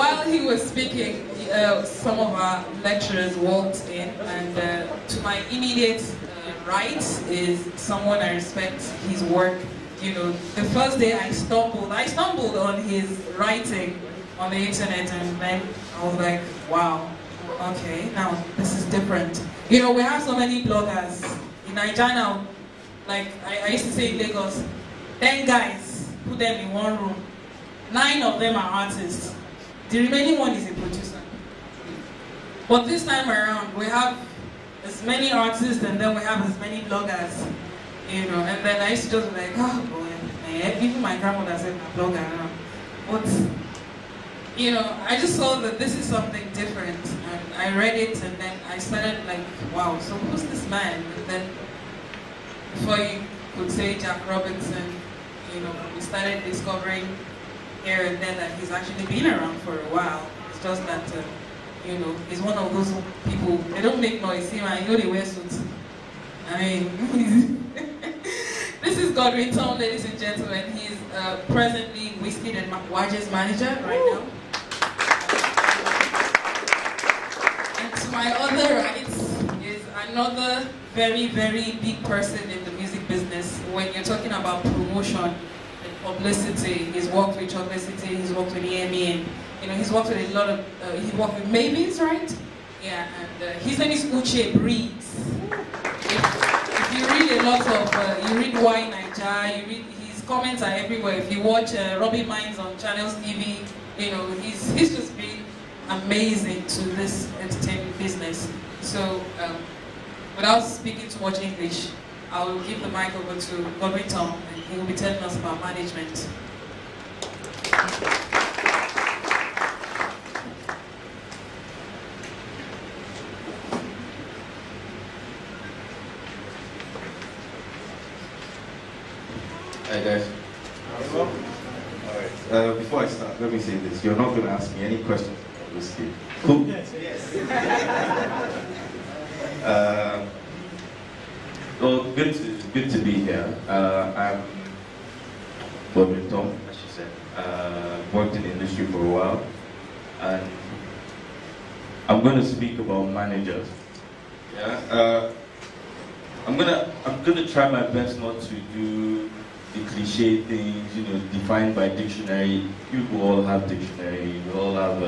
while he was speaking, some of our lecturers walked in, and to my immediate right is someone I respect his work. You know, the first day I stumbled on his writing on the internet, and then I was like, wow, okay, now this is different. You know, we have so many bloggers in Nigeria now. Like I used to say in Lagos, 10 guys, put them in one room. 9 of them are artists. The remaining one is a producer. But this time around, we have as many artists and then we have as many bloggers. You know, and then I used to just be like, oh boy, man, even my grandmother said I'm a blogger now. But, you know, I just saw that this is something different. And I read it and then I started like, wow, so who's this man? And then before you could say Jack Robinson, you know, we started discovering here and there that he's actually been around for a while. It's just that, you know, he's one of those people, they don't make noise. See, I know they wear suits. I mean, this is Godwin Tom, ladies and gentlemen. He's presently Whiskey and Waje's manager right now. And to my other right is another very, very big person in the music business. When you're talking about promotion and publicity, he's worked with Publicity, he's worked with EME, and you know, he's worked with a lot of, he worked with Mavis, right? Yeah, and his name is Uche Breeze. If you read a lot of, you read Why Naija, you read, his comments are everywhere. If you watch Robbie Mines on Channels TV, you know, he's just been amazing to this entertainment business. So, without speaking too much English, I will give the mic over to Godwin Tom, and he will be telling us about management. Hi guys. Alright, before I start, let me say this. You're not going to ask me any questions about whiskey. Cool? Yes. Well, good to be here. I'm Godwin Tom, as she said. Worked in the industry for a while. And I'm going to speak about managers. Yeah. I'm gonna try my best not to do the cliche things, you know, defined by dictionary. You all have dictionary, you all have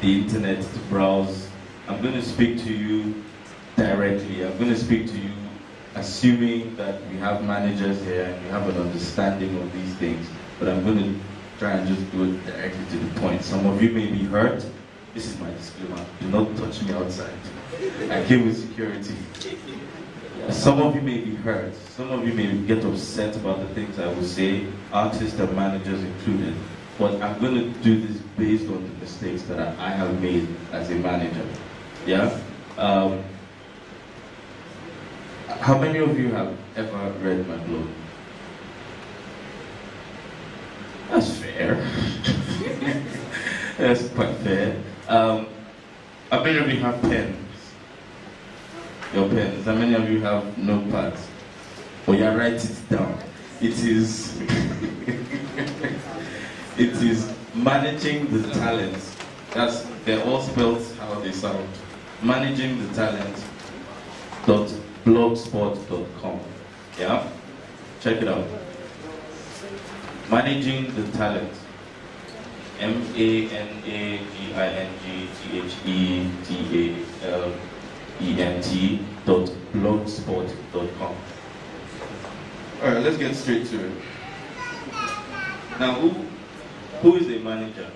the internet to browse. I'm going to speak to you directly. I'm going to speak to you assuming that we have managers here and you have an understanding of these things. But I'm going to try and just go directly to the point. Some of you may be hurt. This is my disclaimer. Do not touch me outside. I came with security. Some of you may be hurt, some of you may get upset about the things I will say, artists and managers included, but I'm going to do this based on the mistakes that I have made as a manager. Yeah? How many of you have ever read my blog? That's fair. That's quite fair. How many of you have pens? Your pens. How many of you have notepads? Or you write it down. It is it is managing the talents. They're all spelled how they sound. Managing the talent.blogspot.com. Yeah? Check it out. Managing the talent. managingthetalent.blogspot.com. Alright, let's get straight to it. Now, who is a manager?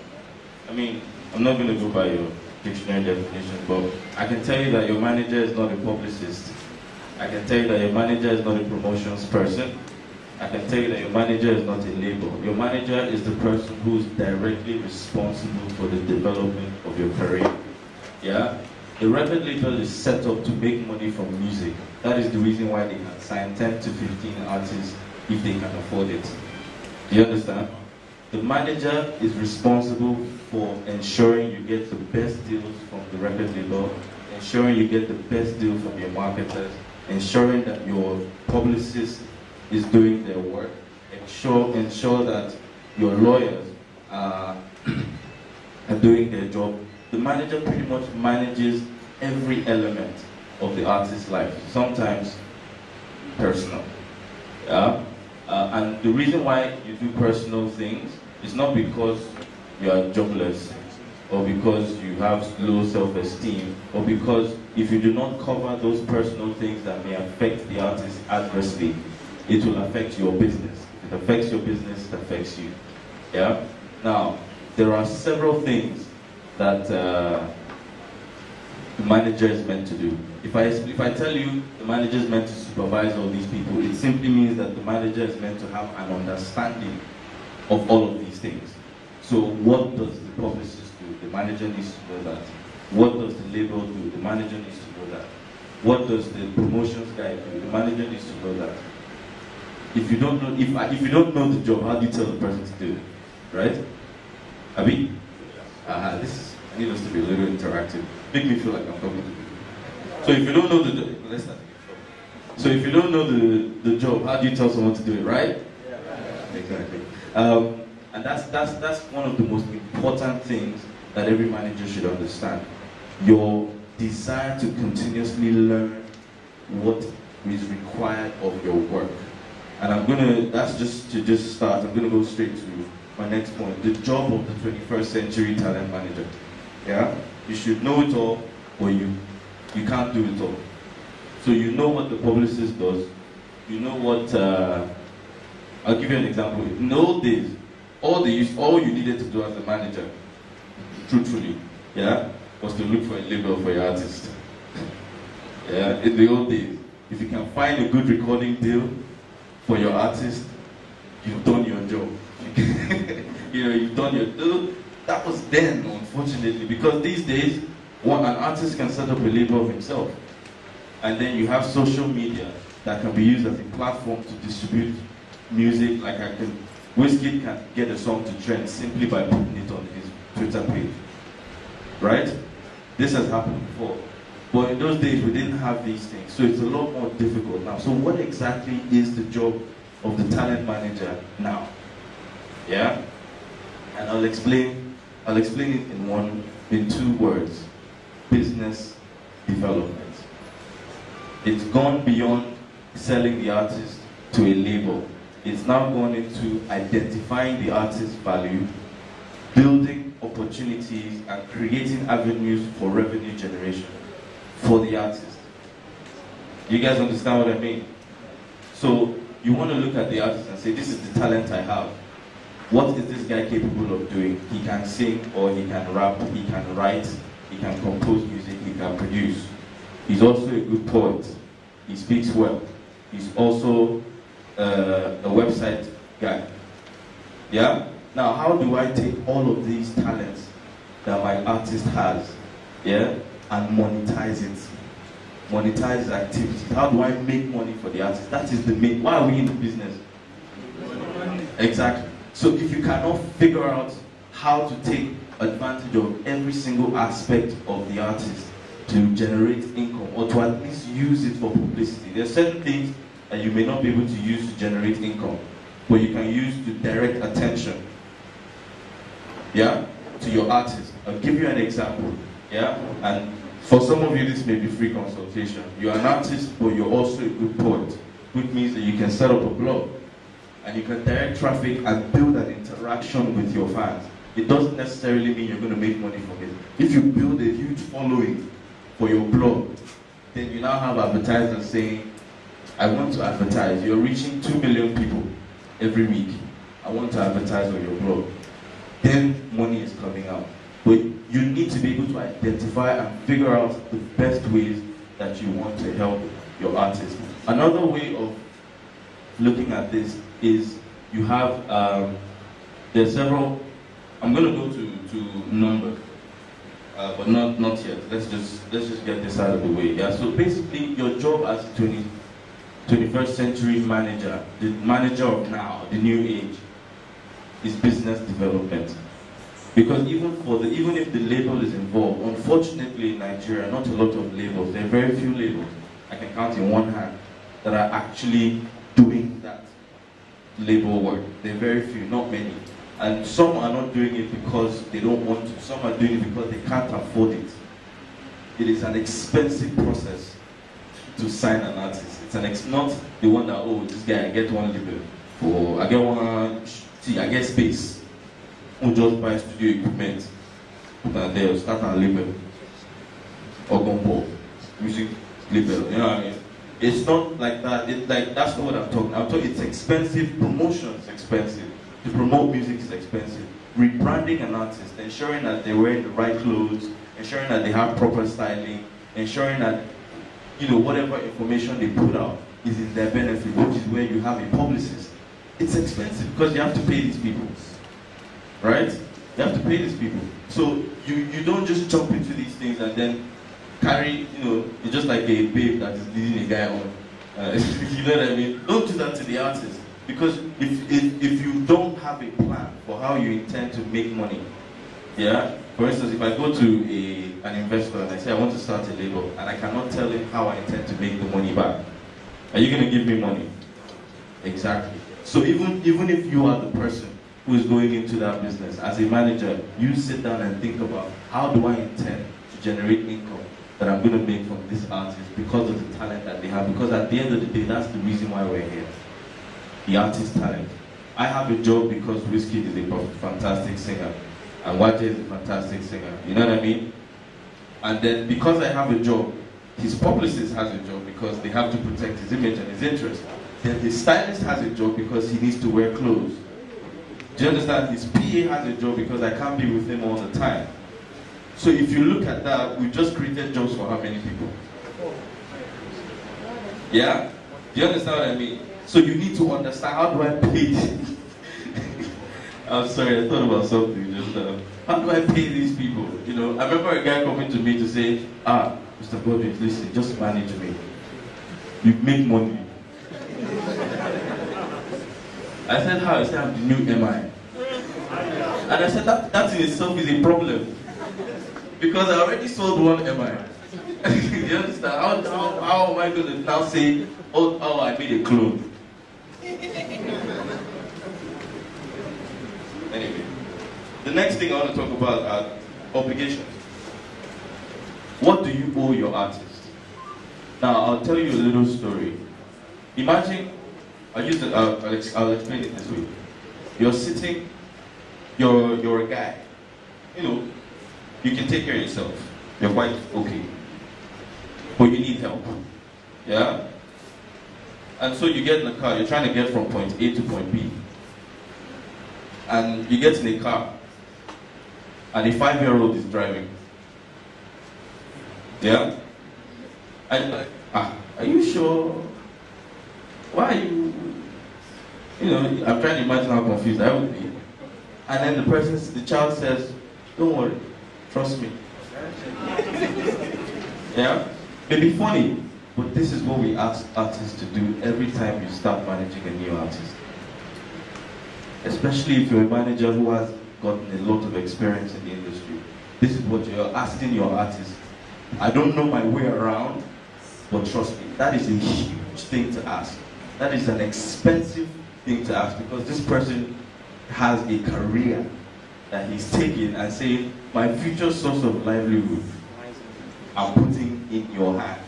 I mean, I'm not going to go by your dictionary definition, but I can tell you that your manager is not a publicist. I can tell you that your manager is not a promotions person. I can tell you that your manager is not a label. Your manager is the person who is directly responsible for the development of your career. Yeah? The record label is set up to make money from music. That is the reason why they can sign 10 to 15 artists if they can afford it. Do you understand? The manager is responsible for ensuring you get the best deals from the record label, ensuring you get the best deal from your marketers, ensuring that your publicist is doing their work, ensure that your lawyers are are doing their job, the manager pretty much manages every element of the artist's life, sometimes personal. Yeah? And the reason why you do personal things is not because you are jobless, or because you have low self-esteem, or because if you do not cover those personal things that may affect the artist adversely, it will affect your business. If it affects your business, it affects you. Yeah? Now, there are several things that the manager is meant to do. If I tell you the manager is meant to supervise all these people, it simply means that the manager is meant to have an understanding of all of these things. So what does the publicist do? The manager needs to know that. What does the label do? The manager needs to know that. What does the promotions guy do? The manager needs to know that. If you don't know, if you don't know the job, how do you tell the person to do it? Right? Abi? I need us to be a little interactive. Make me feel like I'm talking to people. So if you don't know the job, let's start. So if you don't know the job, how do you tell someone to do it, right? Yeah. Exactly. And that's one of the most important things that every manager should understand. Your desire to continuously learn what is required of your work. And that's just to start, I'm gonna go straight to my next point. The job of the 21st century talent manager. Yeah? You should know it all, or you can't do it all. So you know what the publicist does, you know what, I'll give you an example. In the old days, all you needed to do as a manager, truthfully, yeah, was to look for a label for your artist. Yeah, in the old days, if you can find a good recording deal for your artist, you've done your job. You've done your job. That was then, unfortunately, because these days, an artist can set up a label of himself. And then you have social media that can be used as a platform to distribute music. Like Wizkid can get a song to trend simply by putting it on his Twitter page. Right? This has happened before. But in those days, we didn't have these things. So it's a lot more difficult now. So what exactly is the job of the talent manager now? Yeah? And I'll explain it in 2 words. Business development. It's gone beyond selling the artist to a label. It's now gone into identifying the artist's value, building opportunities, and creating avenues for revenue generation for the artist. You guys understand what I mean? So you want to look at the artist and say, this is the talent I have. What is this guy capable of doing? He can sing, or he can rap, he can write, he can compose music, he can produce. He's also a good poet. He speaks well. He's also a website guy. Yeah? Now, how do I take all of these talents that my artist has, yeah, and monetize it? Monetize his activity. How do I make money for the artist? That is the main. Why are we in the business? Exactly. So if you cannot figure out how to take advantage of every single aspect of the artist to generate income, or to at least use it for publicity. There are certain things that you may not be able to use to generate income, but you can use to direct attention, yeah, to your artist. I'll give you an example, yeah, and for some of you this may be free consultation. You're an artist, but you're also a good poet, which means that you can set up a blog, and you can direct traffic and build an interaction with your fans. It doesn't necessarily mean you're going to make money from it. If you build a huge following for your blog, then you now have advertisers saying, I want to advertise. You're reaching 2 million people every week. I want to advertise on your blog. Then money is coming out. But you need to be able to identify and figure out the best ways that you want to help your artist. Another way of looking at this is you have, there's several, I'm going to go to number. But not yet. Let's just get this out of the way. Yeah. So basically, your job as a 21st century manager, the manager of now, the new age, is business development. Because even if the label is involved, unfortunately in Nigeria, not a lot of labels. There are very few labels. I can count in one hand that are actually doing that label work. There are very few, not many. And some are not doing it because they don't want to. Some are doing it because they can't afford it. It is an expensive process to sign an artist. It's not the one that, oh, this guy, I get one label, or I get one, see, I get space. Who just buy studio equipment, put that there, start a label, or gumbo, music label, you know what I mean? It's not like that. It's like, that's not what I'm talking. I'm talking, it's expensive. Promotion is expensive. To promote music is expensive. Rebranding an artist, ensuring that they're wearing the right clothes, ensuring that they have proper styling, ensuring that, you know, whatever information they put out is in their benefit, which is where you have a publicist. It's expensive because you have to pay these people, right? You have to pay these people. So you don't just jump into these things and then carry, you know, it's just like a babe that is leading a guy on. You know what I mean? Don't do that to the artist. Because if you don't have a plan for how you intend to make money, yeah? For instance, if I go to an investor and I say I want to start a label and I cannot tell him how I intend to make the money back, are you going to give me money? Exactly. So even if you are the person who is going into that business, as a manager, you sit down and think about how do I intend to generate income that I'm going to make from this artist because of the talent that they have. Because at the end of the day, that's the reason why we're here. The artist talent. I have a job because Whiskey is a fantastic singer and Waje is a fantastic singer. You know what I mean? And then because I have a job, his publicist has a job because they have to protect his image and his interest. Then his stylist has a job because he needs to wear clothes. Do you understand? His PA has a job because I can't be with him all the time. So if you look at that, we just created jobs for how many people? Yeah? Do you understand what I mean? So you need to understand, how do I pay this? I'm sorry, I thought about something just now. How do I pay these people? You know, I remember a guy coming to me to say, Mr. Godwin, listen, just manage me. You make money. I said, how? I said, I'm the new MI. And I said, that in itself is a problem. Because I already sold one MI. You understand? How am I going to now say, oh, I made a clone? Anyway, the next thing I want to talk about are obligations. What do you owe your artist? Now, I'll tell you a little story. Imagine, I'll explain it this way. You're sitting, you're a guy. You know, you can take care of yourself. You're quite okay. But you need help. Yeah? And so you get in the car, you're trying to get from point A to point B. And you get in a car, and a 5-year-old is driving. Yeah? And you're like, are you sure? Why are you? You know, I'm trying to imagine how confused I would be. And then the child says, don't worry, trust me. Yeah? It'd be funny, but this is what we ask artists to do every time you start managing a new artist. Especially if you're a manager who has gotten a lot of experience in the industry. This is what you're asking your artist. I don't know my way around, but trust me, that is a huge thing to ask. That is an expensive thing to ask because this person has a career that he's taking and saying, my future source of livelihood, I'm putting in your hand.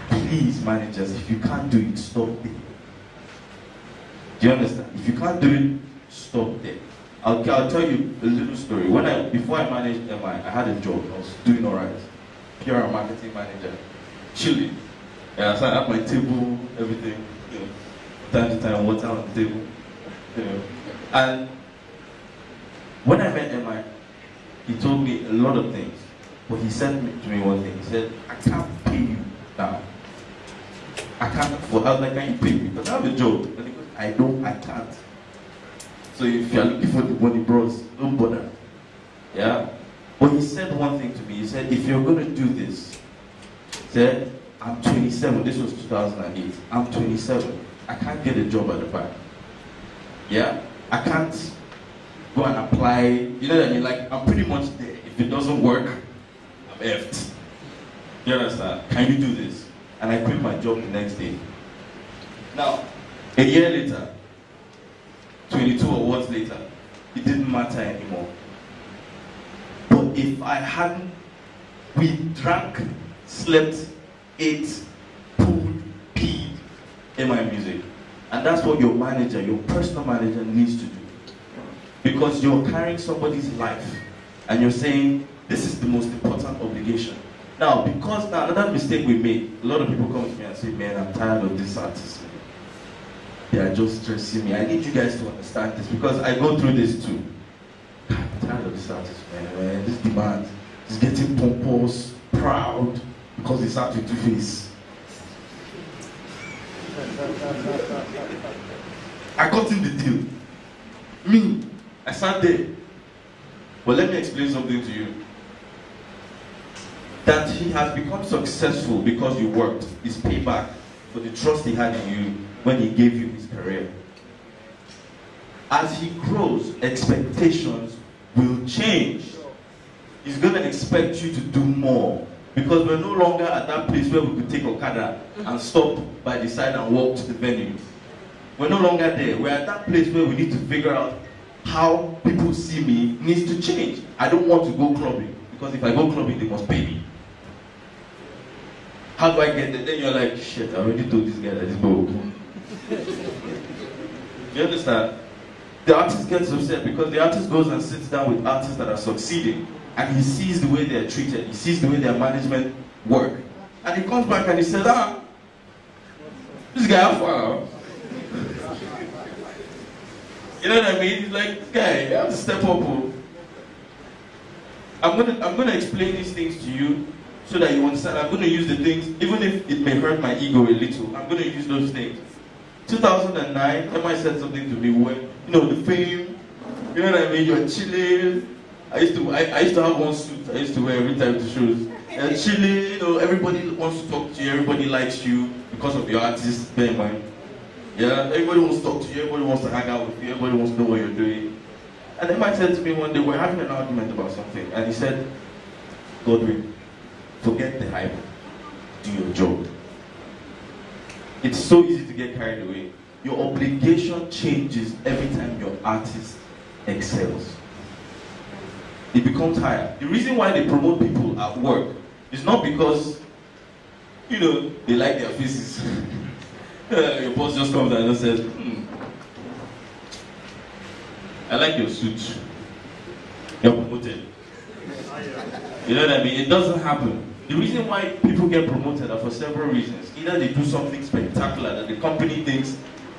Please, managers, if you can't do it, stop it. Do you understand? If you can't do it, stop there. I'll tell you a little story. Before I managed MI, I had a job. I was doing alright. PR marketing manager. Chilling. Yeah, so I had my table, everything. You know, time to time, water on the table. You know. And when I met MI, he told me a lot of things. But he said to me one thing. He said, I can't pay you now. I can't afford. I was like, can you pay me? Because I have a job. And he goes, I can't. So if you're looking for the money, bros, don't bother. Yeah? But he said one thing to me. He said, if you're going to do this, he said, I'm 27. This was 2008. I'm 27. I can't get a job at the back. Yeah? I can't go and apply. You know what I mean? Like, I'm pretty much there. If it doesn't work, I'm effed. You understand? Can you do this? And I quit my job the next day. Now, a year later, 22 awards later, it didn't matter anymore. But if I hadn't, we drank, slept, ate, pulled, peed in my music. And that's what your manager, your personal manager needs to do. Because you're carrying somebody's life and you're saying, this is the most important obligation. Now, because now another mistake we make, a lot of people come to me and say, man, I'm tired of this artist. They are just stressing me. I need you guys to understand this because I go through this too. I'm tired of this artist, man. This demand is getting pompous, proud, because it's out with two-face. I got in the deal. Me, I sat there. But let me explain something to you. That he has become successful because you worked is payback for the trust he had in you when he gave you his career. As he grows, expectations will change. He's going to expect you to do more. Because we're no longer at that place where we could take Okada and stop by the side and walk to the venue. We're no longer there. We're at that place where we need to figure out how people see me needs to change. I don't want to go clubbing. Because if I go clubbing, they must pay me. How do I get there? Then you're like, shit, I already told this guy that this boy. You understand? The artist gets upset because the artist goes and sits down with artists that are succeeding and he sees the way they are treated, he sees the way their management work. And he comes back and he says, this guy, how far? You know what I mean? He's like, this guy, you have to step up. I'm gonna explain these things to you so that you understand. I'm gonna use the things, even if it may hurt my ego a little, I'm gonna use those things. 2009, somebody said something to me when, you know, the fame, you know what I mean, you're chilling. I used to have one suit I used to wear every time to shows. And chilling, you know, everybody wants to talk to you, everybody likes you because of your artist, bear in mind. Yeah, everybody wants to talk to you, everybody wants to hang out with you, everybody wants to know what you're doing. And then man said to me one day, we're having an argument about something, and he said, Godwin, forget the hype, do your job. It's so easy to get carried away. Your obligation changes every time your artist excels. It becomes higher. The reason why they promote people at work is not because, you know, they like their faces. Your boss just comes and just says, I like your suit. You're promoted. You know what I mean? It doesn't happen. The reason why people get promoted are for several reasons. Either they do something spectacular that the company thinks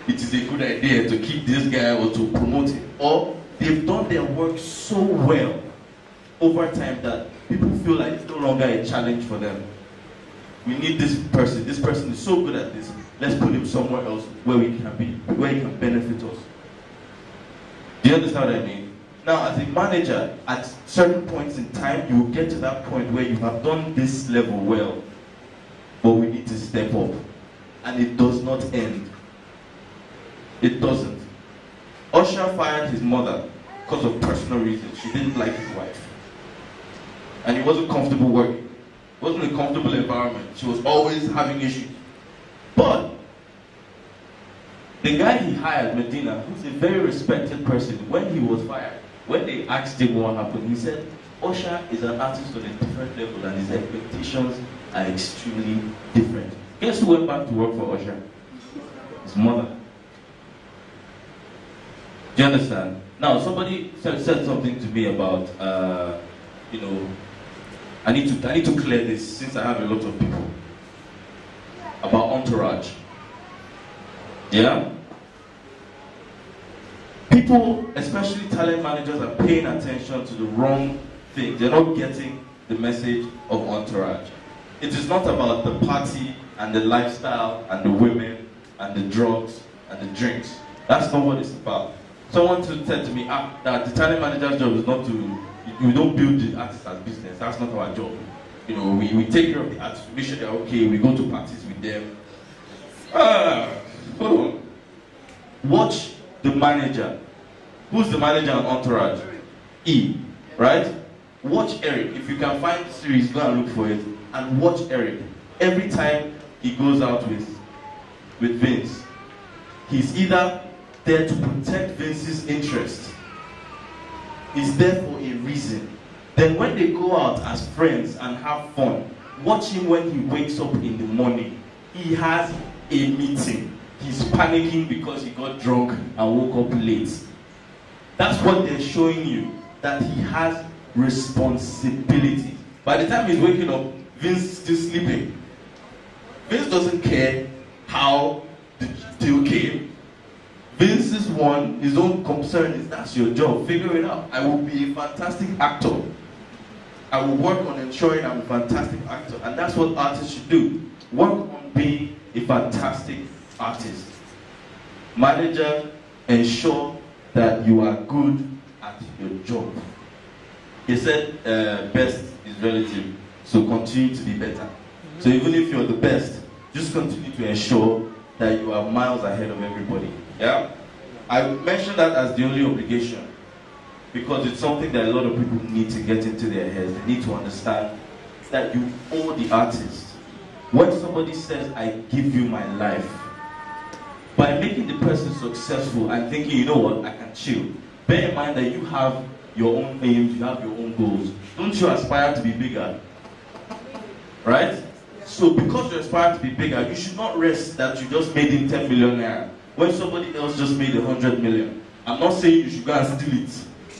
it is a good idea to keep this guy or to promote him, or they've done their work so well over time that people feel like it's no longer a challenge for them. We need this person is so good at this, let's put him somewhere else where we can be, where he can benefit us. Do you understand what I mean? Now, as a manager, at certain points in time, you will get to that point where you have done this level well, but we need to step up. And it does not end. It doesn't. Usher fired his mother because of personal reasons. She didn't like his wife. And he wasn't comfortable working. It wasn't a comfortable environment. She was always having issues. But the guy he hired, Medina, who's a very respected person, when he was fired, when they asked him what happened, he said, Usher is an artist on a different level and his expectations are extremely different. Guess who went back to work for Usher? His mother. Do you understand? Now, somebody said something to me about, you know, I need to clear this since I have a lot of people. About entourage. Yeah? People, especially talent managers, are paying attention to the wrong thing. They're not getting the message of entourage. It is not about the party and the lifestyle and the women and the drugs and the drinks. That's not what it's about. Someone said to me, that the talent manager's job is not to, we don't build the artists as business. That's not our job. You know, we take care of the artists, we make sure they're okay, we go to parties with them. Hold on. Watch the manager. Who's the manager on Entourage? E, right? Watch Eric. If you can find the series, go and look for it. And watch Eric. Every time he goes out with Vince, he's either there to protect Vince's interest, is there for a reason. Then when they go out as friends and have fun, watch him when he wakes up in the morning. He has a meeting. He's panicking because he got drunk and woke up late. That's what they're showing you, that he has responsibility. By the time he's waking up, Vince is still sleeping. Vince doesn't care how the deal came. Vince's one, his own concern is that's your job, figure it out. I will be a fantastic actor. I will work on ensuring I'm a fantastic actor. And that's what artists should do. Work on being a fantastic artist. Manager, ensure that you are good at your job. He said best is relative, so continue to be better. So even if you're the best, just continue to ensure that you are miles ahead of everybody. Yeah? I mentioned that as the only obligation because it's something that a lot of people need to get into their heads. They need to understand that you owe the artist. When somebody says, I give you my life, by making the person successful and thinking, you know what, I can chill. Bear in mind that you have your own aims, you have your own goals. Don't you aspire to be bigger? Right? So because you aspire to be bigger, you should not rest that you just made in 10 million naira when somebody else just made 100 million. I'm not saying you should go and steal it.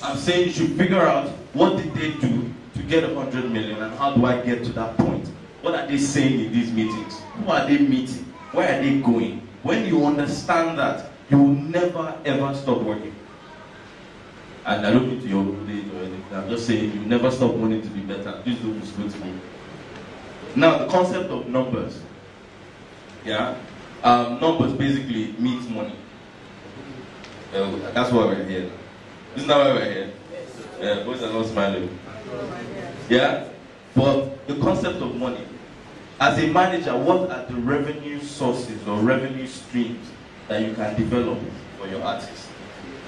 I'm saying you should figure out what did they do to get 100 million and how do I get to that point? What are they saying in these meetings? Who are they meeting? Where are they going? When you understand that, you will never ever stop working. And I don't mean to your old age or anything. I'm just saying you never stop wanting to be better. This is what's going to be. Now, the concept of numbers. Yeah? Numbers basically means money. That's why we're here. Isn't that why we're here? Yeah, boys are not smiling. Yeah? But the concept of money. As a manager, what are the revenue sources or revenue streams that you can develop for your artist?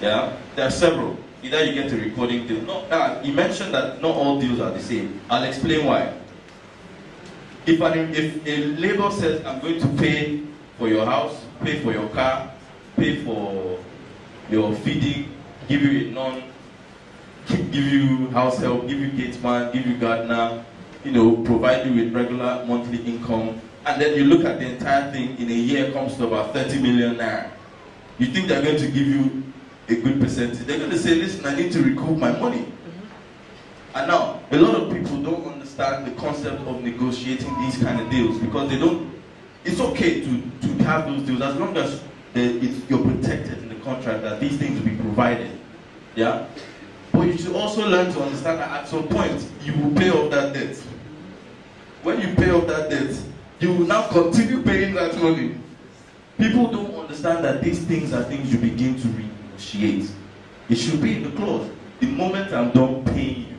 Yeah? There are several. Either you get a recording deal. No, you mentioned that not all deals are the same. I'll explain why. If a label says, I'm going to pay for your house, pay for your car, pay for your feeding, give you a non, give you house help, give you gatesman, give you gardener, provide you with regular monthly income, and then you look at the entire thing in a year comes to about 30 million naira. You think they're going to give you a good percentage? They're going to say, listen, I need to recoup my money. And now, a lot of people don't understand the concept of negotiating these kind of deals because they don't. It's okay to have those deals as long as you're protected in the contract that these things will be provided. Yeah? But you should also learn to understand that at some point, you will pay off that debt. When you pay off that debt, you will now continue paying that money. People don't understand that these things are things you begin to renegotiate. It should be in the clause. The moment I'm done paying you,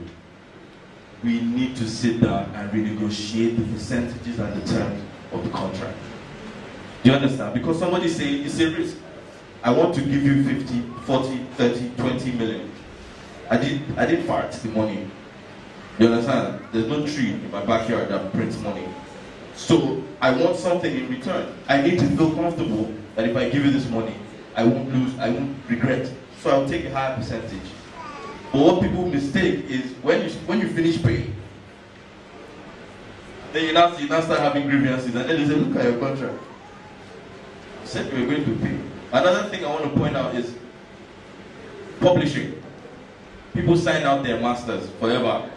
we need to sit down and renegotiate the percentages and the terms of the contract. Do you understand? Because somebody say it's a risk. I want to give you 50, 40, 30, 20 million. I did part the money. You understand? There's no tree in my backyard that prints money. So I want something in return. I need to feel comfortable that if I give you this money, I won't lose, I won't regret. So I'll take a higher percentage. But what people mistake is when you finish paying, then you now start having grievances, and then they say, look at your contract. You said you were going to pay. Another thing I want to point out is publishing. People sign out their masters forever.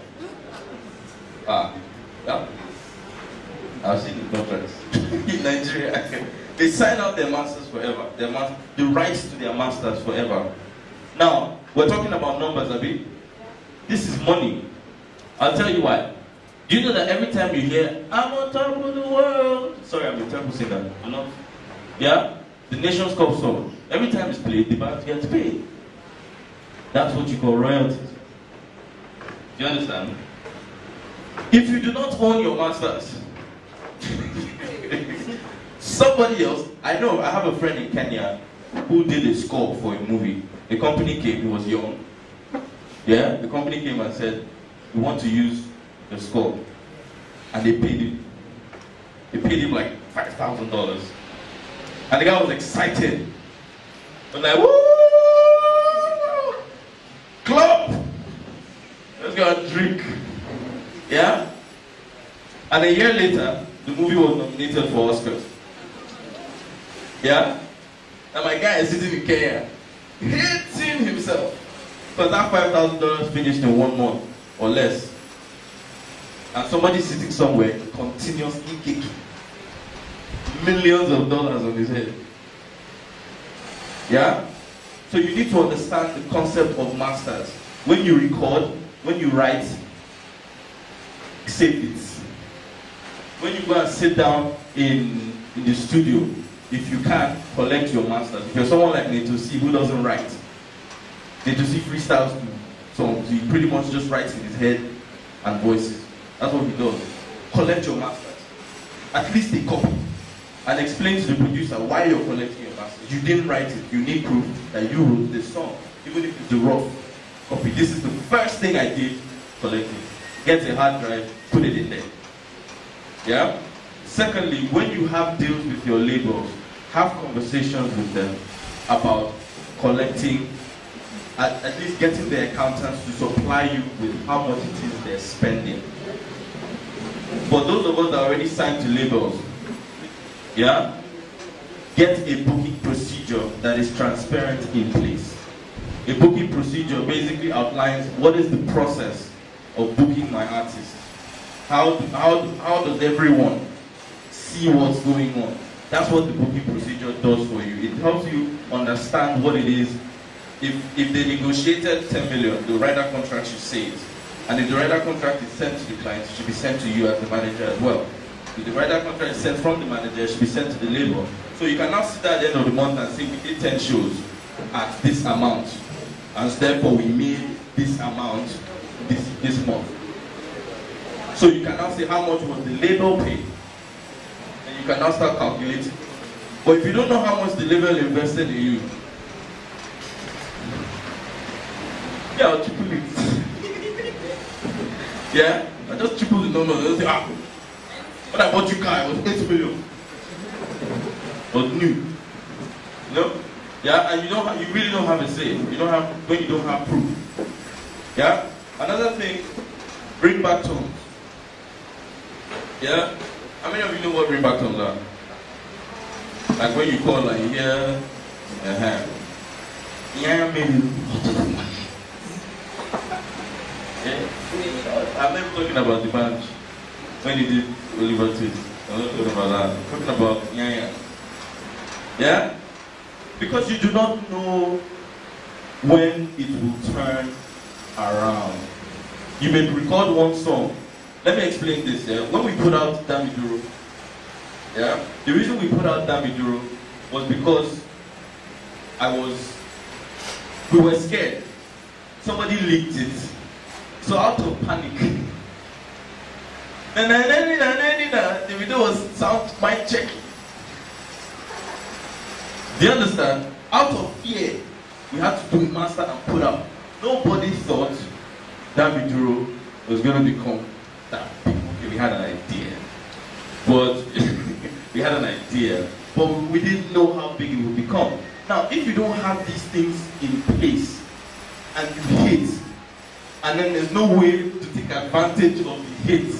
Yeah. I've seen the contracts in Nigeria. They sign out their masters forever. The rights to their masters forever. Now, we're talking about numbers a bit. This is money. I'll tell you why. Do you know that every time you hear, I'm on top of the world? Sorry, I'm a terrible singer. I'm not. Yeah? The Nation's Cup song. Every time it's played, the band gets paid. That's what you call royalties. Do you understand? If you do not own your masters, somebody else, I have a friend in Kenya who did a score for a movie. The company came, he was young. Yeah, the company came and said, we want to use the score. And they paid him. They paid him like $5,000. And the guy was excited. Was like, woo! Club! Let's go and drink. Yeah? And a year later, the movie was nominated for Oscars. Yeah? And my guy is sitting in Kenya, hating himself. Because that $5,000 finished in 1 month or less. And somebody sitting somewhere continuously kicking millions of dollars on his head. Yeah? So you need to understand the concept of masters. When you record, when you write, save it. When you go and sit down in the studio, if you can, collect your masters. If you're someone like Nato C who doesn't write, Nato C freestyles songs. He pretty much just writes in his head and voices. That's what he does. Collect your masters. At least a copy. And explain to the producer why you're collecting your masters. You didn't write it. You need proof that you wrote this song. Even if it's a rough copy. This is the first thing I did, collect it. Get a hard drive, put it in there. Yeah? Secondly, when you have deals with your labels, have conversations with them about collecting, at least getting the accountants to supply you with how much it is they're spending. For those of us that are already signed to labels, yeah, get a booking procedure that is transparent in place. A booking procedure basically outlines what is the process of booking my artist. How does everyone see what's going on? That's what the booking procedure does for you. It helps you understand what it is. If they negotiated 10 million, the rider contract should say it. And if the rider contract is sent to the client, it should be sent to you as the manager as well. If the rider contract is sent from the manager, it should be sent to the label. So you can now sit at the end of the month and say, we did 10 shows at this amount. And therefore we made this amount this month. So you can now say how much was the label paid. And you can now start calculating. But if you don't know how much the label invested in you, yeah, I'll triple it. Yeah? I just triple the number. I'll say, when I bought you car, it was 8 million. It was new. You know? Yeah, and you really don't have a say. You don't have, when you don't have proof. Yeah? Another thing, bring back tones. Yeah? How many of you know what bring back tones are? Like when you call and you hear, yeah, maybe. Yeah? I'm never talking about the band when you did Oliver Twist. I'm not talking about that. I'm talking about yeah. Yeah? Because you do not know when it will turn around. You may record one song. Let me explain this. Yeah? When we put out Damiduro, yeah, the reason we put out Damiduro was because we were scared. Somebody leaked it. So out of panic, the video was sound mic checking. Do you understand? Out of fear, we had to do a master and put out. Nobody thought Damiduro was going to become that big. Okay, we had an idea. But we had an idea. But we didn't know how big it would become. Now, if you don't have these things in place, and you hit, and then there's no way to take advantage of the hit.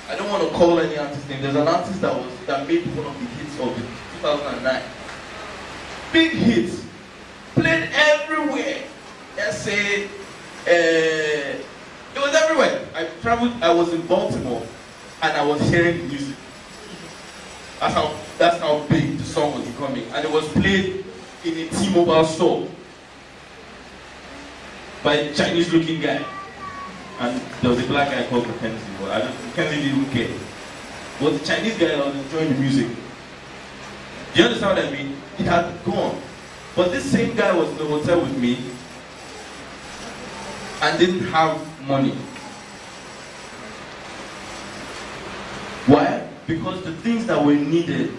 I don't want to call any artist name. There's an artist that made one of the hits of 2009. Big hits, played everywhere. Let's say, it was everywhere. I traveled. I was in Baltimore, and I was hearing the music. That's how big the song was becoming, and it was played in a T-Mobile store by a Chinese-looking guy, and there was a black guy called Mackenzie. But Mackenzie didn't care. But the Chinese guy was enjoying the music. Do you understand what I mean? It had gone, but this same guy was in the hotel with me and didn't have money. Why? Because the things that were needed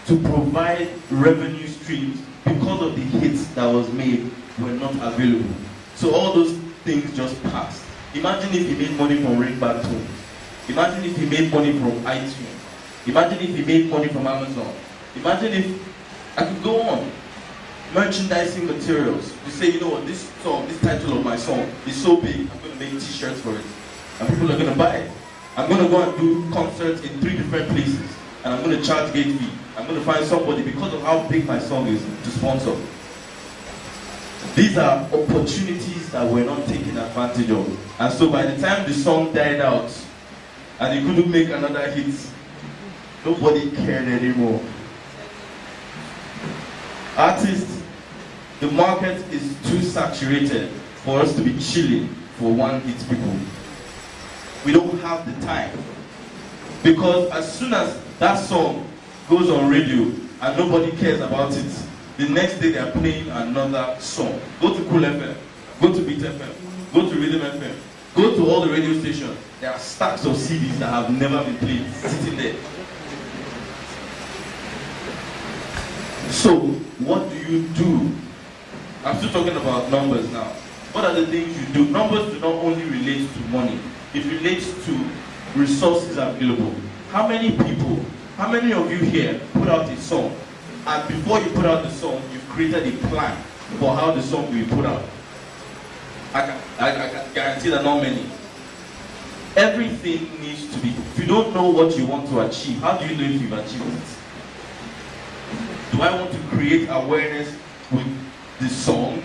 to provide revenue streams because of the hits that was made were not available. So all those things just passed. Imagine if he made money from Ringback Tone. Imagine if he made money from iTunes. Imagine if he made money from Amazon. Imagine if I could go on. merchandising materials. You say, you know what, this song, this title of my song is so big, I'm going to make t-shirts for it. And people are going to buy it. I'm going to go and do concerts in 3 different places. And I'm going to charge gate fee. I'm going to find somebody, because of how big my song is, to sponsor. These are opportunities that we're not taking advantage of. And so by the time the song died out, and he couldn't make another hit, nobody cared anymore. Artists, the market is too saturated for us to be chilling for one-hit people. We don't have the time. Because as soon as that song goes on radio and nobody cares about it, the next day they are playing another song. Go to Cool FM, go to Beat FM, go to Rhythm FM, go to all the radio stations. There are stacks of CDs that have never been played, sitting there. So, what do you do? I'm still talking about numbers now. What are the things you do? Numbers do not only relate to money. It relates to resources available. How many people, how many of you here put out a song, and before you put out the song, you've created a plan for how the song will be put out? I can guarantee that not many. Everything needs to be, if you don't know what you want to achieve, how do you know if you've achieved it? Do I want to create awareness with the song?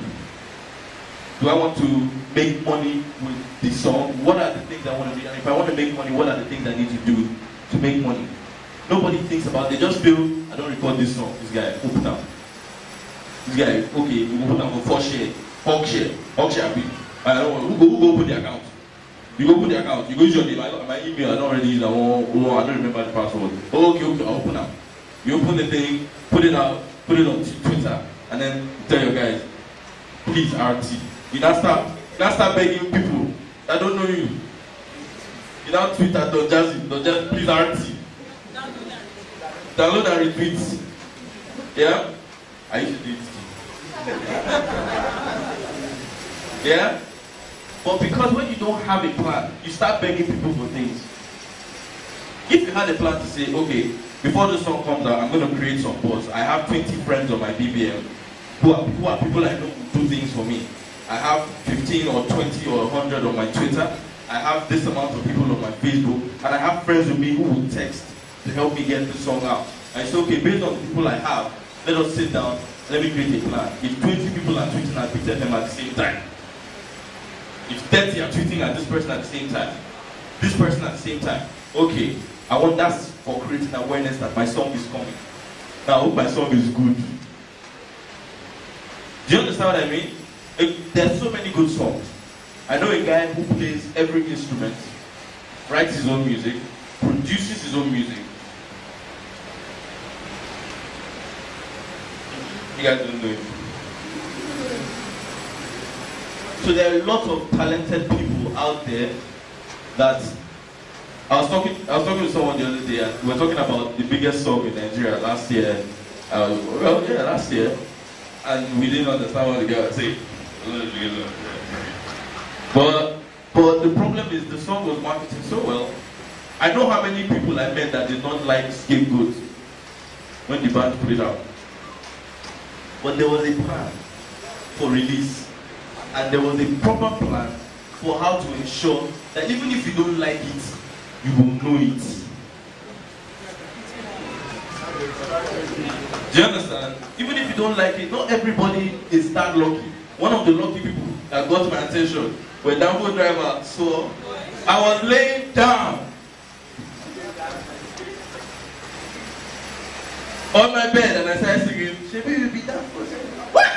Do I want to make money with the song? What are the things I want to do? And if I want to make money, what are the things I need to do to make money? Nobody thinks about it. They just feel, I don't record this song. This guy, open up. This guy, okay, we open up for 4 share. Hawk share. I don't know. Who go open the account? You go open the account. You go use your name. My email, I don't already use that one. Oh, I don't remember the password. Oh, okay, I'll open up. You open the thing, put it out, put it on Twitter, and then tell your guys, please RT. You now start begging people that don't know you. You now tweet at don't just please RT. Download and retweet. Yeah? I used to do it. Yeah? But because when you don't have a plan, you start begging people for things. If you had a plan to say, okay, before the song comes out, I'm going to create some posts. I have 20 friends on my BBM who are people I know who do things for me. I have 15 or 20 or 100 on my Twitter. I have this amount of people on my Facebook. And I have friends with me who will text to help me get the song out. I say, okay, based on the people I have, let us sit down, let me create a plan. If 20 people are tweeting at Beat FM at the same time, if 30 are tweeting at this person at the same time, this person at the same time, okay, I want that for creating awareness that my song is coming. Now, I hope my song is good. Do you understand what I mean? There's so many good songs. I know a guy who plays every instrument, writes his own music, produces his own music. You guys don't know it. So there are a lot of talented people out there that I was talking to someone the other day, and we were talking about the biggest song in Nigeria last year. Last year, and we didn't understand what the guy was saying. But the problem is the song was marketed so well. I know how many people I met that did not like Scapegoat when the band put it out. But there was a plan for release, and there was a proper plan for how to ensure that even if you don't like it, you will know it. Do you understand? Even if you don't like it, not everybody is that lucky. One of the lucky people that got my attention was Dambo Driver. So I was laying down on my bed and I started singing, "Shebi will be that person." What?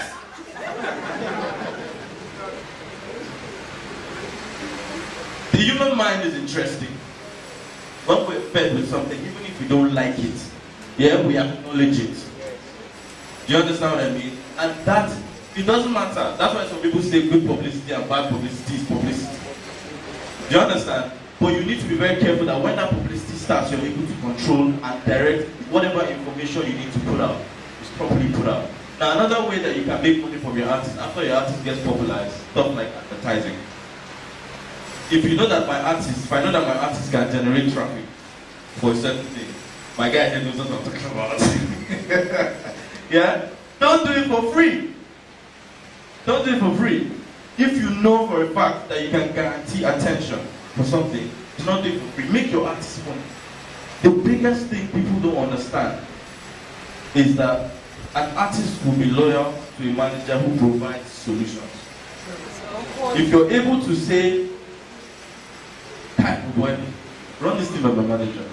The human mind is interesting. When we're fed with something, even if we don't like it, yeah, we acknowledge it. Do you understand what I mean? And that, it doesn't matter. That's why some people say good publicity and bad publicity is publicity. Do you understand? But you need to be very careful that when that publicity starts, you're able to control and direct whatever information you need to put out is properly put out. Now, another way that you can make money from your artist, after your artist gets popular, is stuff like advertising. If you know that if I know that my artist can generate traffic for a certain thing, my guy here knows what I'm talking about. Yeah? Don't do it for free. Don't do it for free. If you know for a fact that you can guarantee attention for something, do not do it for free. Make your artist money. The biggest thing people don't understand is that an artist will be loyal to a manager who provides solutions. If you're able to say, run this thing by my manager.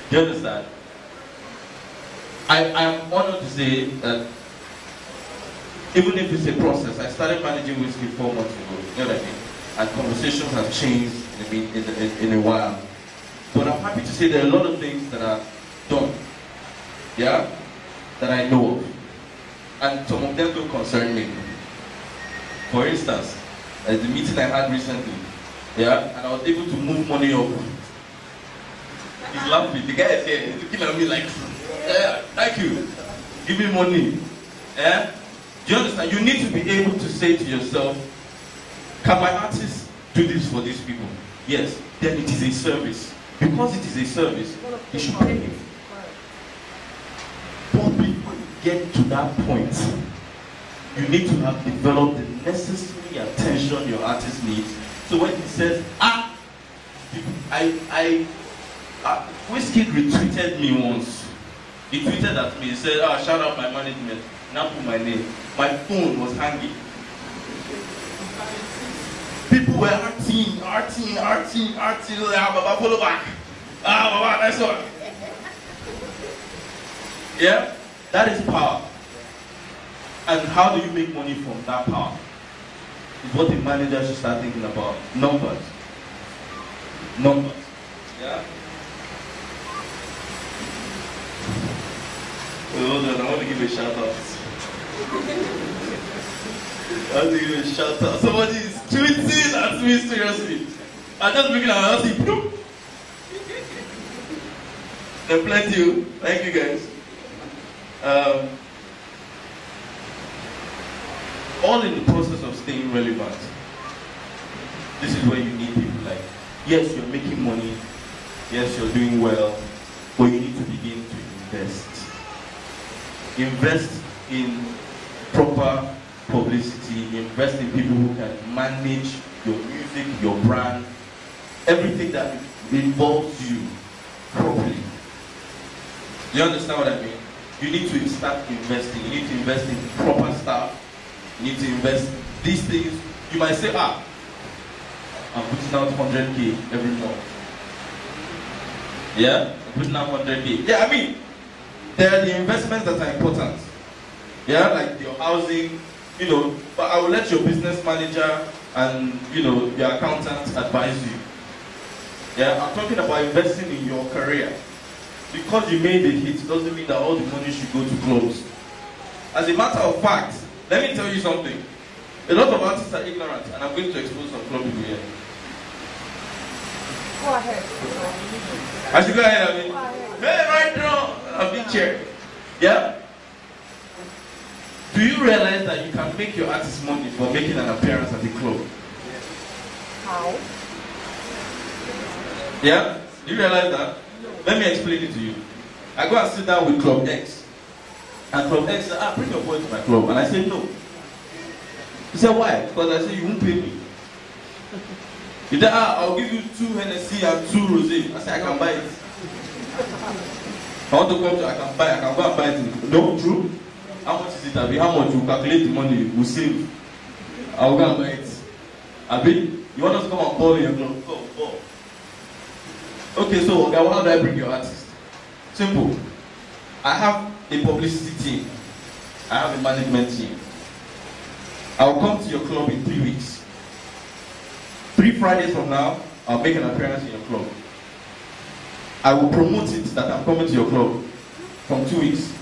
Do you understand? I am honored to say that even if it's a process, I started managing whiskey 4 months ago, you know what I mean? And conversations have changed in a while. But I'm happy to say there are a lot of things that are done, yeah, that I know of. And some of them don't concern me. For instance, at the meeting I had recently, yeah, and I was able to move money up. He's laughing, the guy is here, he's looking at me like, yeah, thank you, give me money. Yeah? Do you understand? You need to be able to say to yourself, can my artist do this for these people? Yes, then it is a service. Because it is a service, you should pay me. But before you get to that point, you need to have developed the necessary attention your artist needs. So when he says, Whiskey retweeted me once. He tweeted at me, he said, shout out my management. Now put my name. My phone was hanging. People were arting. Baba, follow back. Baba, nice one. Yeah? That is power. And how do you make money from that power? Is what the manager should start thinking about. Numbers. Numbers. Yeah? Hold on, I want to give a shout out. Somebody is tweeting at me seriously. I'm just looking at my see, bloop. There are plenty. Thank you guys. All in the process of staying relevant. This is where you need people like, yes, you're making money, yes, you're doing well, but you need to begin to invest. Invest in proper publicity, invest in people who can manage your music, your brand, everything that involves you properly. Do you understand what I mean? You need to start investing. You need to invest in proper stuff. You need to invest these things. You might say, I'm putting out 100K every month. Yeah? I'm putting out 100K. Yeah, I mean, there are the investments that are important. Yeah, like your housing, but I will let your business manager and, your accountant advise you. Yeah, I'm talking about investing in your career. Because you made a hit doesn't mean that all the money should go to clubs. As a matter of fact, let me tell you something. A lot of artists are ignorant, and I'm going to expose some club people here. Go ahead. I should go ahead, I mean. Hey, right now, I've been chair. Yeah? Do you realize that you can make your artist money for making an appearance at the club? How? Yeah? Do you realize that? Let me explain it to you. I go and sit down with Club X. And Club X said, bring your boy to my club. And I said, no. He said, why? Because I said, you won't pay me. He said, I'll give you 2 Hennessy and 2 Rosé. I said, I can buy it. I want to come to, I can go and buy it. No, true. How much is it, Abi? How much you calculate the money we save? I'll go and buy it. Abi, you want us to come and ball in your club? Go. Okay, so how do I bring your artist? Simple. I have a publicity team. I have a management team. I'll come to your club in 3 weeks. 3 Fridays from now, I'll make an appearance in your club. I will promote it that I'm coming to your club from 2 weeks.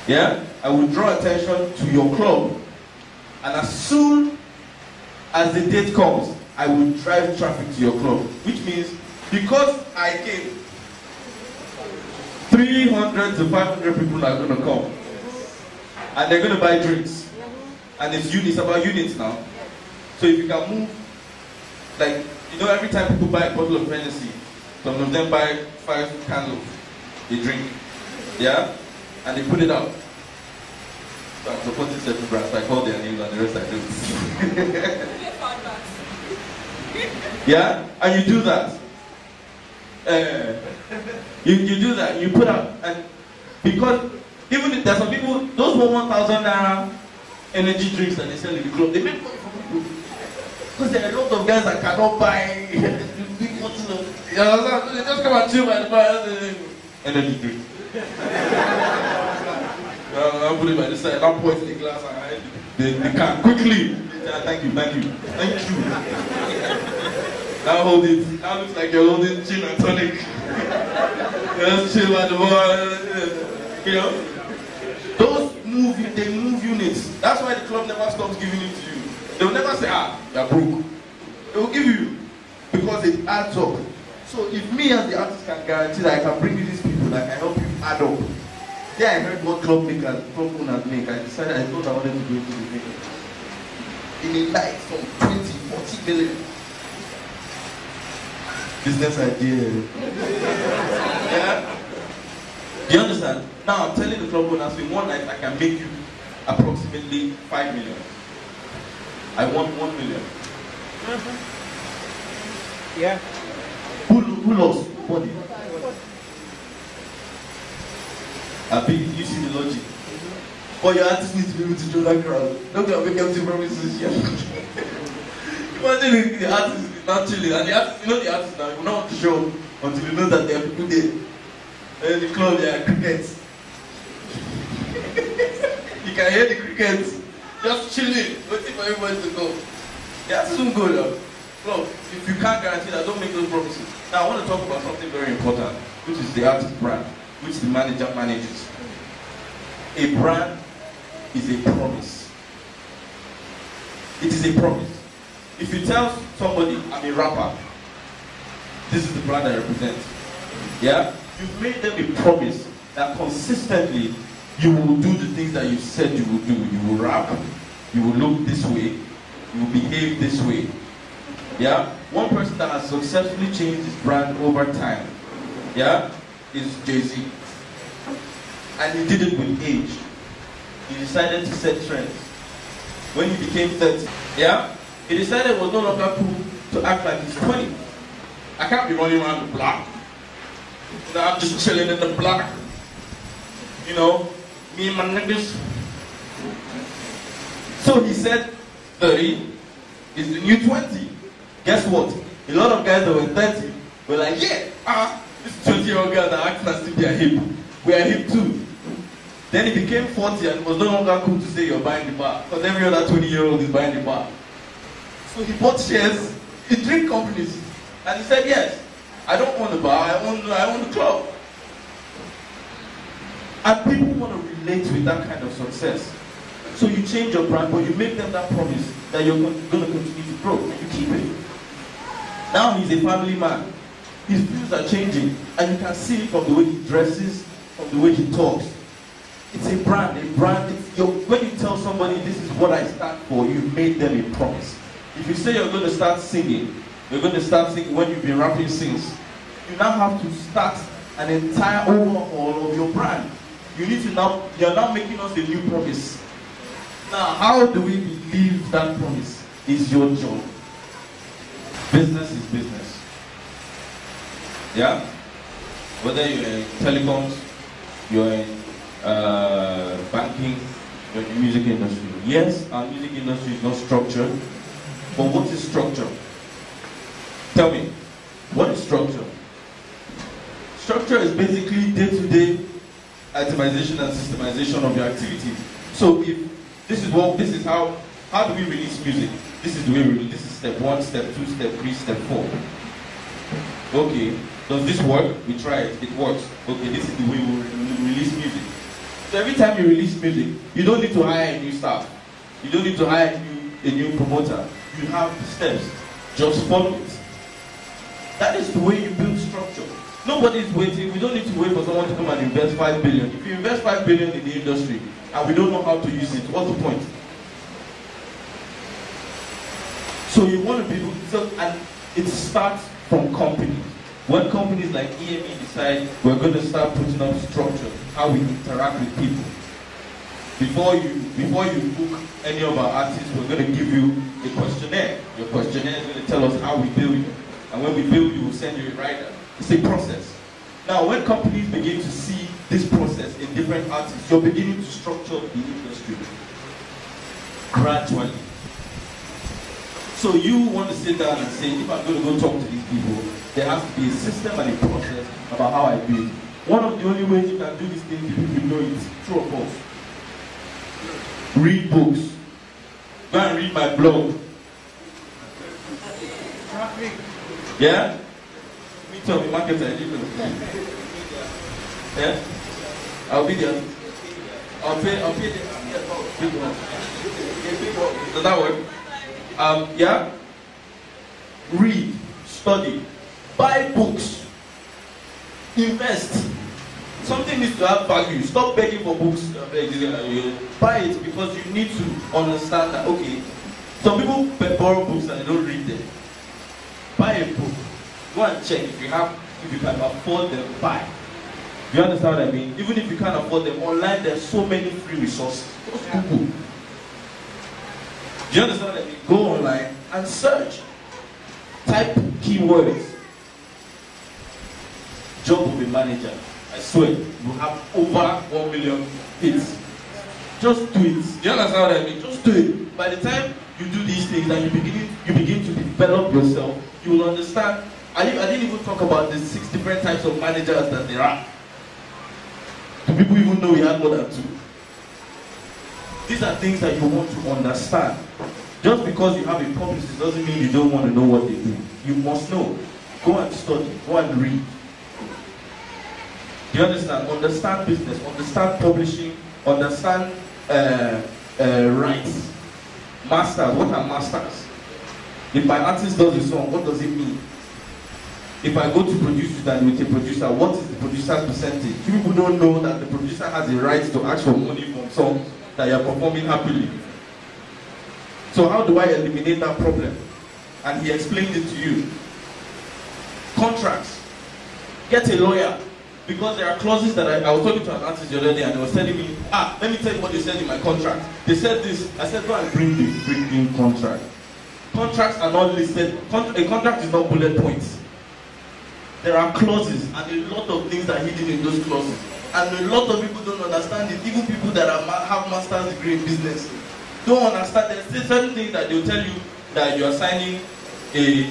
Yeah? I will draw attention to your club, and as soon as the date comes, I will drive traffic to your club. Which means, because I came, 300 to 500 people are going to come. And they're going to buy drinks. And it's about units now. So if you can move, like, every time people buy a bottle of Hennessy, some of them buy 5 candles, they drink. Yeah? And they put it out. So I'm supporting certain brands. I call their names and the rest I don't. Yeah, and you do that. You do that. You put out, and because even if there's some people, those 1,000 naira energy drinks that they sell in the club, they make money from people. Because there are a lot of guys that cannot buy big bottles of. You know, they just come and chill by the bar. Energy drink. I'll put it by the side. I'll pour it in the glass and they can quickly. Thank you. Now hold it. Now looks like you're holding gin and tonic. Just chill by the bar. You know? Those they move units. That's why the club never stops giving it to you. They will never say, you're broke. They will give you because it adds up. So if me as the artist can guarantee that I can bring you these people that can help you add up. Then I heard what club owners make. I decided I thought I wanted to go into the thing. In a night from 20-40 million. Business idea. Yeah? Do you understand? Now I'm telling the club owners in one night I can make you approximately 5 million. I want 1 million. Yeah. Who lost? Nobody. You see the logic. But your artist needs to be able to draw that crowd. Don't go and make empty promises here. Imagine the artist is not chilling, and the artist, you know the artist now, you will not want to show up until you know that there are people there. And in the club there are crickets. You can hear the crickets just chilling, waiting for everybody to go. The artist won't go now. Club, if you can't guarantee that, don't make those promises. Now I want to talk about something very important, which is the artist brand, which the manager manages. A brand is a promise. It is a promise. If you tell somebody, I'm a rapper, this is the brand I represent. Yeah? You've made them a promise that consistently you will do the things that you said you will do. You will rap, you will look this way, you will behave this way. Yeah? One person that has successfully changed his brand over time, yeah, is Jay-Z. And he did it with age. He decided to set trends. When he became 30, yeah, he decided it was no longer cool to act like he's 20. I can't be running around the block. You know, I'm just chilling in the block. You know, me and my niggas. So he said 30 is the new 20. Guess what? A lot of guys that were 30 were like, yeah, this 20-year-old guy that acts as if they are hip. We are hip too. Then he became 40 and it was no longer cool to say you're buying the bar. Because every other 20-year-old is buying the bar. So he bought shares in drink companies. And he said, yes, I don't want the bar, I want the club. And people want to relate with that kind of success. So you change your brand, but you make them that promise that you're going to continue to grow. And you keep it. Now he's a family man. His views are changing. And you can see it from the way he dresses, from the way he talks. It's a brand. When you tell somebody this is what I stand for, you made them a promise. If you say you're going to start singing when you've been rapping since, you now have to start an entire overhaul of your brand. You're now making us a new promise. Now, how do we believe that promise is your job? Business is business. Yeah? Whether you're in telecoms, you're in banking, you're in the music industry. Yes, our music industry is not structured, but what is structure? Tell me, what is structure? Structure is basically day-to-day itemization and systemization of your activity. So if this is how do we release music? This is the way we release. This is step 1, step 2, step 3, step 4. Okay, does this work? We try it, it works. Okay, this is the way we release music. So every time you release music, you don't need to hire a new staff. You don't need to hire a new promoter. You have steps. Just follow it. That is the way you build structure. Nobody is waiting. We don't need to wait for someone to come and invest 5 billion. If you invest 5 billion in the industry and we don't know how to use it, what's the point? So you want to be able to, and it starts from companies. When companies like EME decide we're going to start putting up structure, how we interact with people. before you book any of our artists, we're going to give you a questionnaire. Your questionnaire is going to tell us how we build you. And when we build you, we'll send you a rider. It's a process. Now, when companies begin to see this process in different artists, you're beginning to structure the industry gradually. So you want to sit down and say, if I'm going to go talk to these people, there has to be a system and a process about how I build. One of the only ways you can do these things, people know it's true or false. Read books. Go and read my blog. Yeah? Me too, the market I live. Yeah? I'll be there. I'll pay the big one. Does that work? Yeah? Read, study, buy books, invest. Something needs to have value. Stop begging for books. Buy it because you need to understand that, okay, some people borrow books and they don't read them. Buy a book. Go and check if you can afford them, buy. Do you understand what I mean? Even if you can't afford them, online there's so many free resources. Just Google. Do you understand what I mean? Go online and search. Type keywords. Job of a manager. I swear, you have over 1 million hits. Just do it. Do you understand what I mean? Just do it. By the time you do these things and you begin to develop yourself, you will understand. I didn't even talk about the 6 different types of managers that there are. Do people even know we have more than 2? These are things that you want to understand. Just because you have a publicist doesn't mean you don't want to know what they do. You must know. Go and study. Go and read. Do you understand? Understand business. Understand publishing. Understand rights. Masters. What are masters? If my artist does a song, what does it mean? If I go to produce it and with a producer, what is the producer's percentage? People don't know that the producer has the right to ask for money from songs that you are performing happily. So how do I eliminate that problem? And he explained it to you. Contracts. Get a lawyer. Because there are clauses that I was talking to an artist the other day and they was telling me, let me tell you what they said in my contract. They said this. I said, go and bring the freaking contract. Contracts are not listed. A contract is not bullet points. There are clauses and a lot of things are hidden in those clauses. And a lot of people don't understand it. Even people that have master's degree in business don't understand. There's certain things that they'll tell you that you are signing 3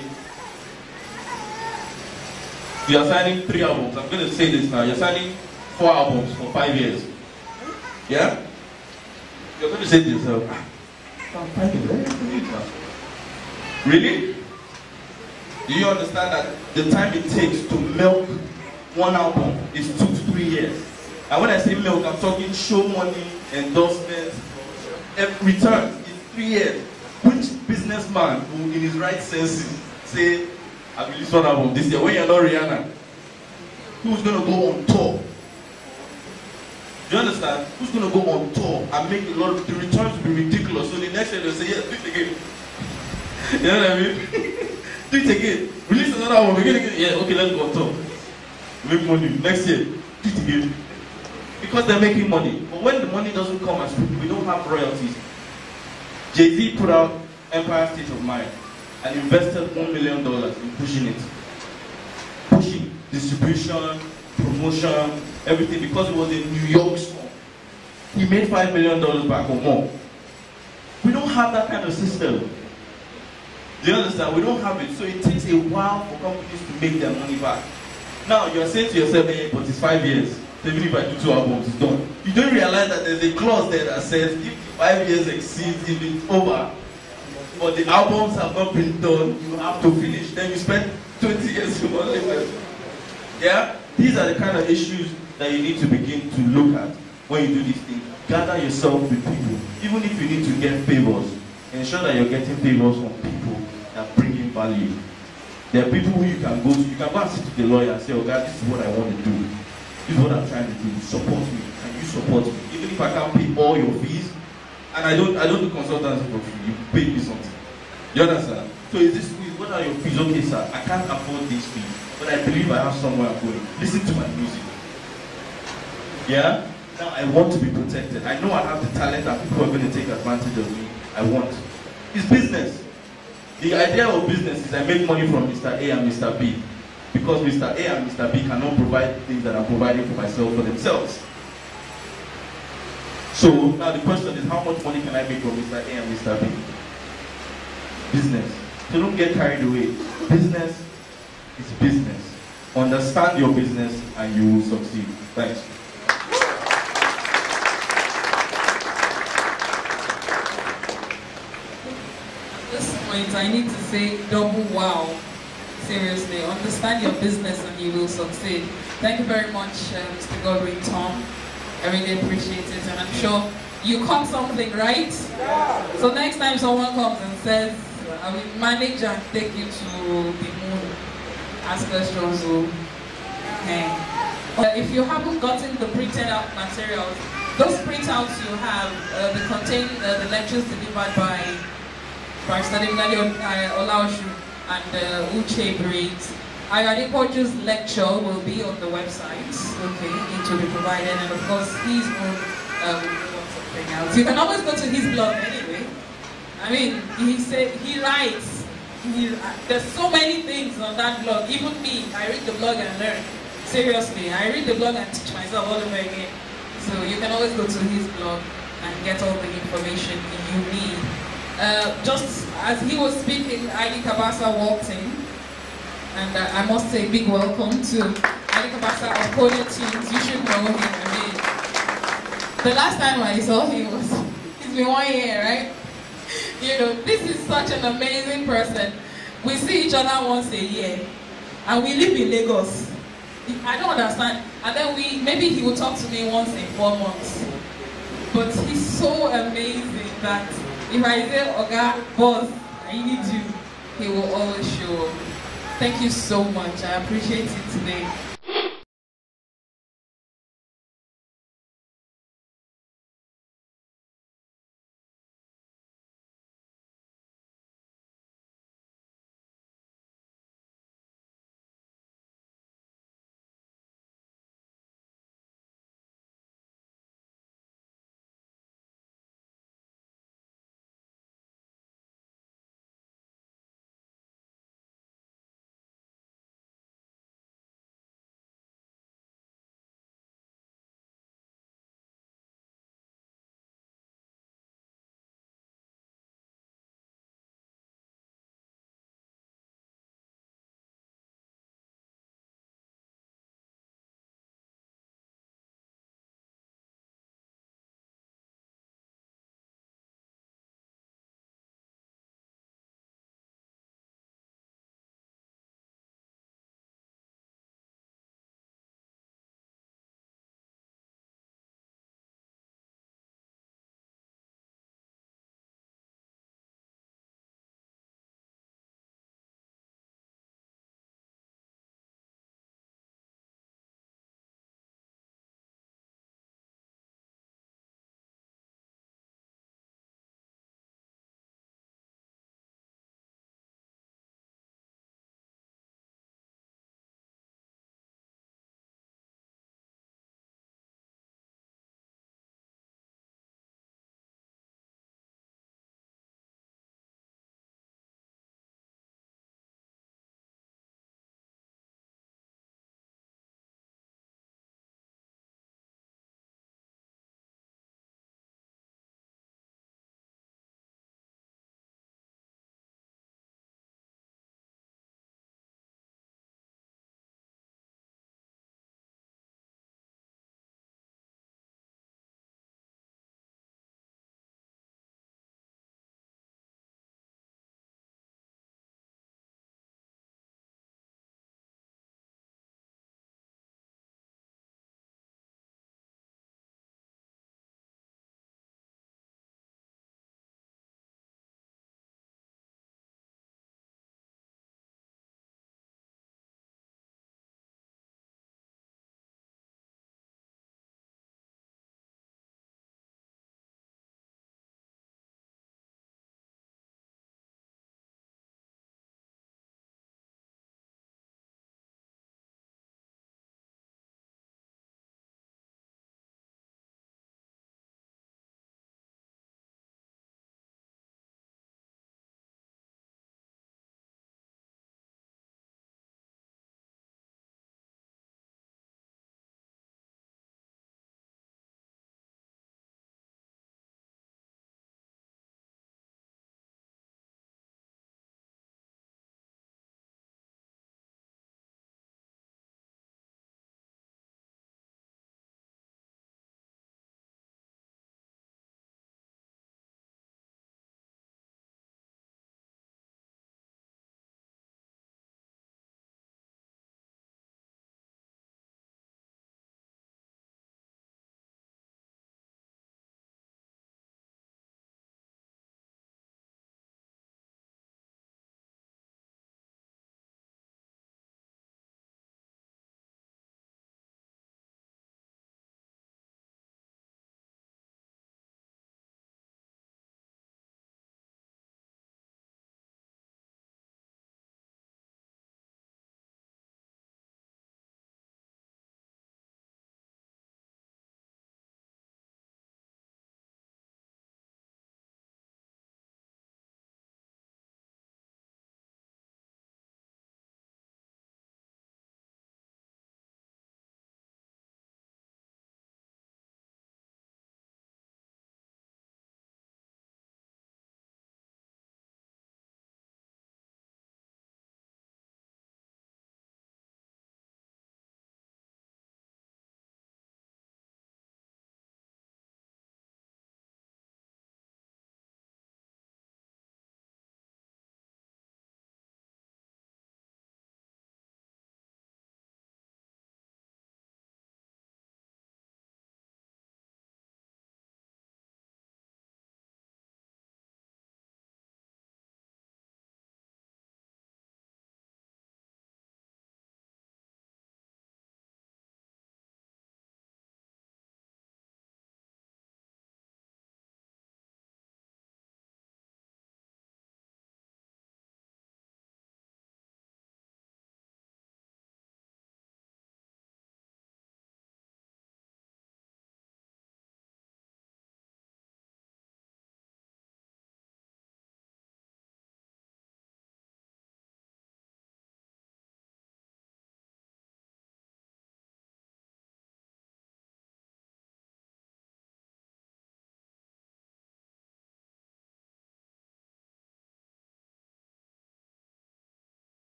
albums. I'm going to say this now. You're signing 4 albums for 5 years. Yeah? You're going to say to yourself, 5 years? Really? Do you understand that the time it takes to milk one album is 2 to 3 years? And when I say milk, I'm talking show money, endorsements, returns. It's 3 years. Which businessman who in his right senses say, I released 1 album this year when you're not Rihanna? Who's going to go on tour? Do you understand? Who's going to go on tour and make a lot of the returns will be ridiculous? So the next year they'll say, yes, do it again. You know what I mean? Do it again. Release another album. We're going to get, yeah, okay, let's go on tour. Make money. Next year, do it again. Because they're making money. But when the money doesn't come as we don't have royalties. Jay-Z put out Empire State of Mind and invested $1 million in pushing it. Pushing, distribution, promotion, everything, because it was a New York song. He made $5 million back or more. We don't have that kind of system. Do you understand? We don't have it. So it takes a while for companies to make their money back. Now you're saying to yourself, hey, but it's 5 years. So even if I do 2 albums, it's done. You don't realize that there's a clause there that says if 5 years exceeds, if it's over, but the albums have not been done, you have to finish. Then you spend 20 years to money. Yeah? These are the kind of issues that you need to begin to look at when you do these things. Gather yourself with people. Even if you need to get favors, ensure that you're getting favors from people that bring in value. There are people who you can go to. You can go and sit to the lawyer and say, oh God, this is what I want to do. This is what I'm trying to do. Support me. Can you support me? Even if I can't pay all your fees, and I don't do consultancy for free, you pay me something. You understand? So is this fees? What are your fees? Okay, sir, I can't afford these fees, but I believe I have somewhere I'm going. Listen to my music. Yeah? Now I want to be protected. I know I have the talent and people are going to take advantage of me. I want. It's business. The idea of business is I make money from Mr. A and Mr. B. Because Mr. A and Mr. B cannot provide things that I'm providing for myself for themselves. So now the question is, how much money can I make from Mr. A and Mr. B? Business. So don't get carried away. Business is business. Understand your business and you will succeed. Thanks. At this point, I need to say double wow. Seriously, understand your business and you will succeed. Thank you very much, Mr. Godwin Tom. I really appreciate it, and I'm sure you caught something, right? Yeah. So next time someone comes and says, I will manage and take you to the moon, ask questions. Okay. If you haven't gotten the printed out materials, those printouts you have, they contain the lectures delivered by Study Olaoshu and Uche Briggs. Ayadepoju's lecture will be on the website. Okay, it will be provided, and of course his own something else. You can always go to his blog anyway. I mean, he writes. There's so many things on that blog. Even me, I read the blog and learn. Seriously, I read the blog and teach myself all over again. So you can always go to his blog and get all the information you need. Just as he was speaking, Ali Kabasa walked in. And I must say big welcome to Ali Kabasa of Kodia Teams. You should know him. I mean, the last time I saw him it's been 1 year, right? You know, this is such an amazing person. We see each other once a year, and we live in Lagos. I don't understand. And then maybe he will talk to me once in 4 months. But he's so amazing that if I say, Oga, boss, I need you, he will always show up. Thank you so much. I appreciate it today.